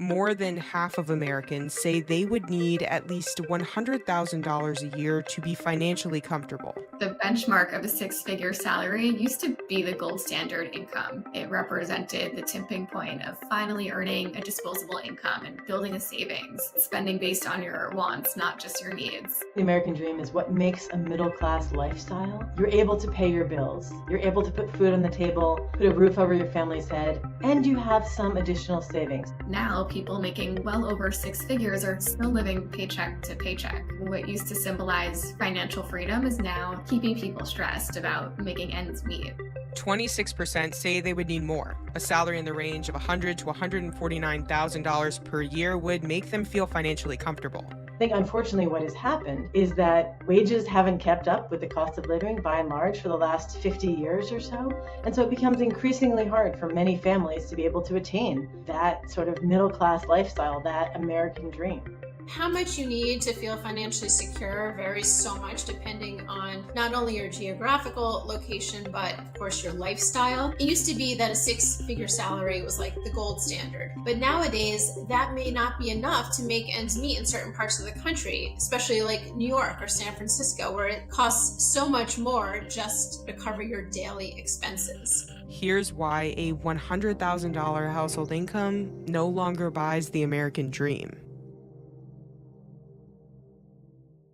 More than half of Americans say they would need at least $100,000 a year to be financially comfortable. The benchmark of a six-figure salary used to be the gold standard income. It represented the tipping point of finally earning a disposable income and building a savings, spending based on your wants, not just your needs. The American dream is what makes a middle-class lifestyle. You're able to pay your bills. You're able to put food on the table, put a roof over your family's head, and you have some additional savings. Now, people making well over six figures are still living paycheck to paycheck. What used to symbolize financial freedom is now keeping people stressed about making ends meet. 26% say they would need more. A salary in the range of $100,000 to $149,000 per year would make them feel financially comfortable. I think unfortunately what has happened is that wages haven't kept up with the cost of living by and large for the last 50 years or so. And so it becomes increasingly hard for many families to be able to attain that sort of middle-class lifestyle, that American dream. How much you need to feel financially secure varies so much depending on not only your geographical location, but of course your lifestyle. It used to be that a six-figure salary was like the gold standard, but nowadays that may not be enough to make ends meet in certain parts of the country, especially like New York or San Francisco, where it costs so much more just to cover your daily expenses. Here's why a $100,000 household income no longer buys the American dream.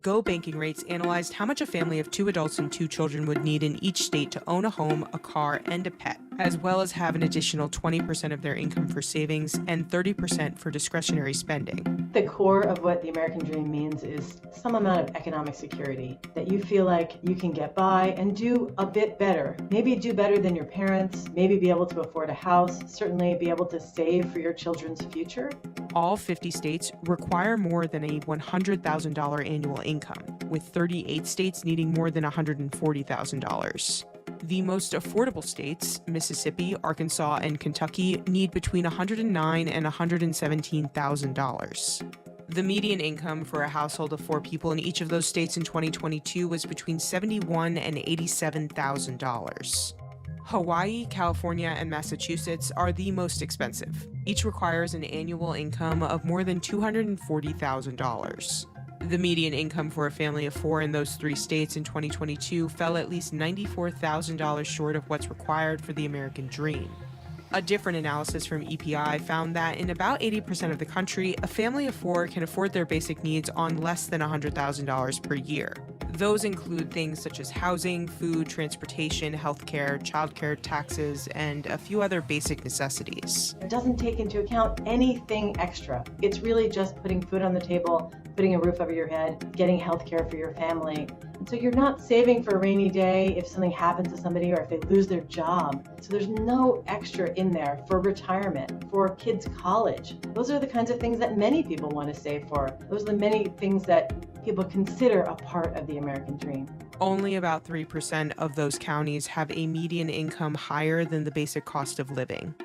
Go Banking Rates analyzed how much a family of 2 adults and 2 children would need in each state to own a home, a car, and a pet, as well as have an additional 20% of their income for savings and 30% for discretionary spending. The core of what the American dream means is some amount of economic security, that you feel like you can get by and do a bit better. Maybe do better than your parents, maybe be able to afford a house, certainly be able to save for your children's future. All 50 states require more than a $100,000 annual income, with 38 states needing more than $140,000. The most affordable states, Mississippi, Arkansas, and Kentucky, need between $109,000 and $117,000. The median income for a household of 4 people in each of those states in 2022 was between $71,000 and $87,000. Hawaii, California, and Massachusetts are the most expensive. Each requires an annual income of more than $240,000. The median income for a family of 4 in those 3 states in 2022 fell at least $94,000 short of what's required for the American dream. A different analysis from EPI found that in about 80% of the country, a family of 4 can afford their basic needs on less than $100,000 per year. Those include things such as housing, food, transportation, healthcare, childcare, taxes, and a few other basic necessities. It doesn't take into account anything extra. It's really just putting food on the table, putting a roof over your head, getting healthcare for your family. And so you're not saving for a rainy day if something happens to somebody or if they lose their job. So there's no extra in there for retirement, for kids' college. Those are the kinds of things that many people want to save for. Those are the many things that people consider a part of the American dream. Only about 3% of those counties have a median income higher than the basic cost of living.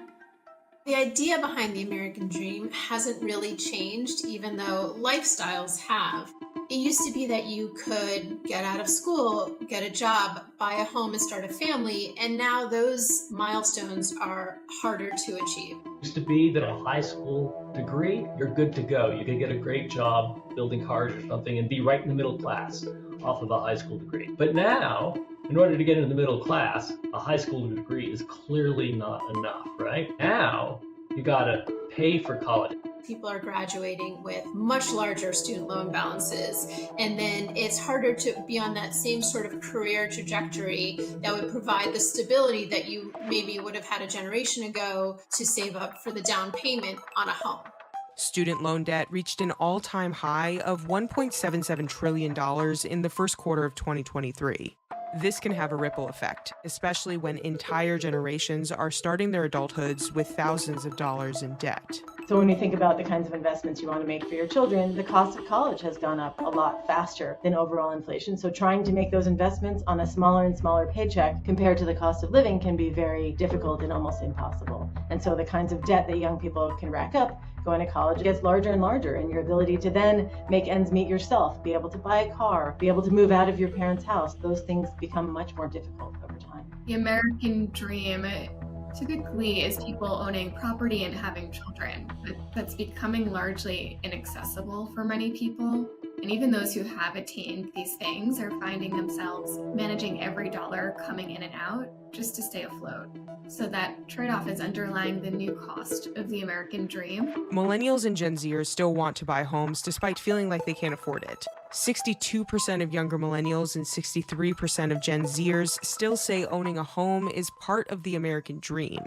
The idea behind the American dream hasn't really changed, even though lifestyles have. It used to be that you could get out of school, get a job, buy a home, and start a family, and now those milestones are harder to achieve. It used to be that a high school degree, you're good to go. You could get a great job building cars or something and be right in the middle class off of a high school degree. But now, in order to get into the middle class, a high school degree is clearly not enough, right? Now, you gotta pay for college. People are graduating with much larger student loan balances, and then it's harder to be on that same sort of career trajectory that would provide the stability that you maybe would have had a generation ago to save up for the down payment on a home. Student loan debt reached an all-time high of $1.77 trillion in the first quarter of 2023. This can have a ripple effect, especially when entire generations are starting their adulthoods with thousands of dollars in debt. So when you think about the kinds of investments you want to make for your children, the cost of college has gone up a lot faster than overall inflation. So trying to make those investments on a smaller and smaller paycheck compared to the cost of living can be very difficult and almost impossible. And so the kinds of debt that young people can rack up going to college gets larger and larger, and your ability to then make ends meet yourself, be able to buy a car, be able to move out of your parents' house, those things become much more difficult over time. The American dream Typically, is people owning property and having children, but that's becoming largely inaccessible for many people. And even those who have attained these things are finding themselves managing every dollar coming in and out just to stay afloat. So that trade-off is underlying the new cost of the American dream. Millennials and Gen Zers still want to buy homes despite feeling like they can't afford it. 62% of younger millennials and 63% of Gen Zers still say owning a home is part of the American dream.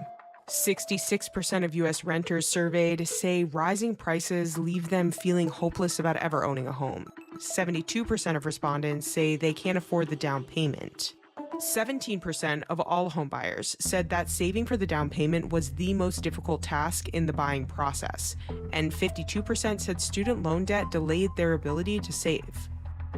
66% of U.S. renters surveyed say rising prices leave them feeling hopeless about ever owning a home. 72% of respondents say they can't afford the down payment. 17% of all homebuyers said that saving for the down payment was the most difficult task in the buying process, and 52% said student loan debt delayed their ability to save.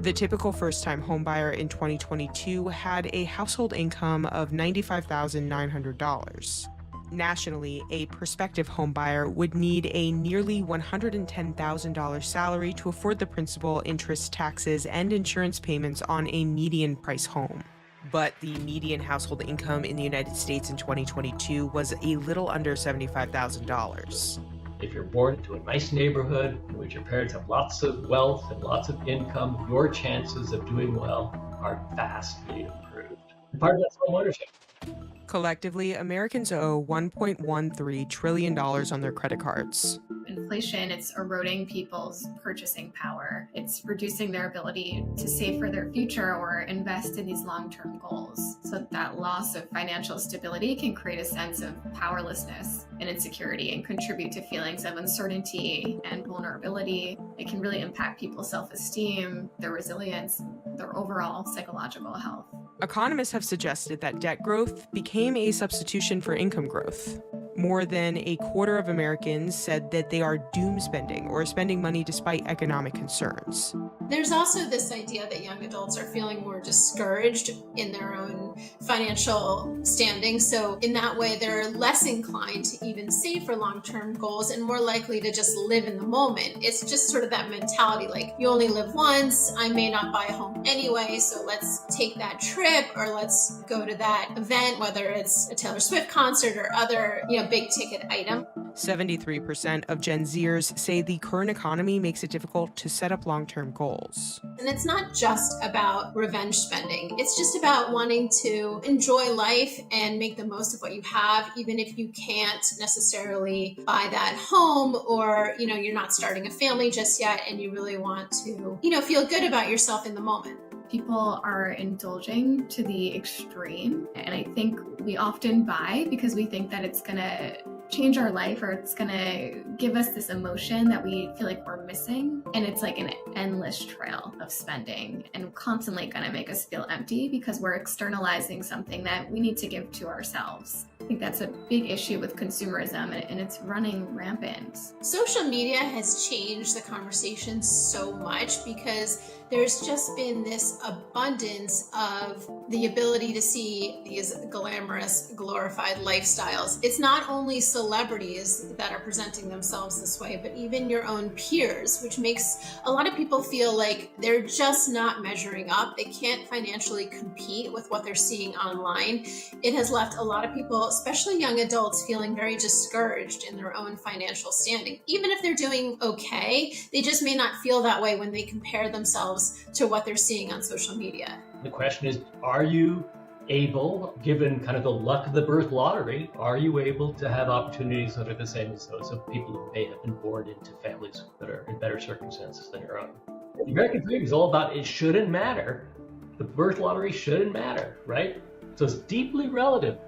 The typical first-time homebuyer in 2022 had a household income of $95,900. Nationally, a prospective homebuyer would need a nearly $110,000 salary to afford the principal, interest, taxes, and insurance payments on a median-price home. But the median household income in the United States in 2022 was a little under $75,000. If you're born into a nice neighborhood in which your parents have lots of wealth and lots of income, your chances of doing well are vastly improved. And part of that's home ownership. Collectively, Americans owe $1.13 trillion on their credit cards. Inflation, it's eroding people's purchasing power. It's reducing their ability to save for their future or invest in these long-term goals. So that loss of financial stability can create a sense of powerlessness and insecurity and contribute to feelings of uncertainty and vulnerability. It can really impact people's self-esteem, their resilience, their overall psychological health. Economists have suggested that debt growth became a substitution for income growth. More than a quarter of Americans said that they are doom spending or spending money despite economic concerns. There's also this idea that young adults are feeling more discouraged in their own financial standing. So in that way, they're less inclined to even save for long-term goals and more likely to just live in the moment. It's just sort of that mentality, like you only live once, I may not buy a home anyway, so let's take that trip or let's go to that event, whether it's a Taylor Swift concert or other, big ticket item. 73% of Gen Zers say the current economy makes it difficult to set up long-term goals. And it's not just about revenge spending. It's just about wanting to enjoy life and make the most of what you have, even if you can't necessarily buy that home or, you're not starting a family just yet and you really want to, feel good about yourself in the moment. People are indulging to the extreme, and I think we often buy because we think that it's going to change our life or it's going to give us this emotion that we feel like we're missing. And it's like an endless trail of spending and constantly going to make us feel empty because we're externalizing something that we need to give to ourselves. I think that's a big issue with consumerism, and it's running rampant. Social media has changed the conversation so much because there's just been this abundance of the ability to see these glamorous, glorified lifestyles. It's not only celebrities that are presenting themselves this way, but even your own peers, which makes a lot of people feel like they're just not measuring up. They can't financially compete with what they're seeing online. It has left a lot of people, especially young adults, feeling very discouraged in their own financial standing. Even if they're doing okay, they just may not feel that way when they compare themselves to what they're seeing on social media. The question is, are you able, given kind of the luck of the birth lottery, are you able to have opportunities that are the same as those of people who may have been born into families that are in better circumstances than your own? The American dream is all about it shouldn't matter. The birth lottery shouldn't matter, right? So it's deeply relative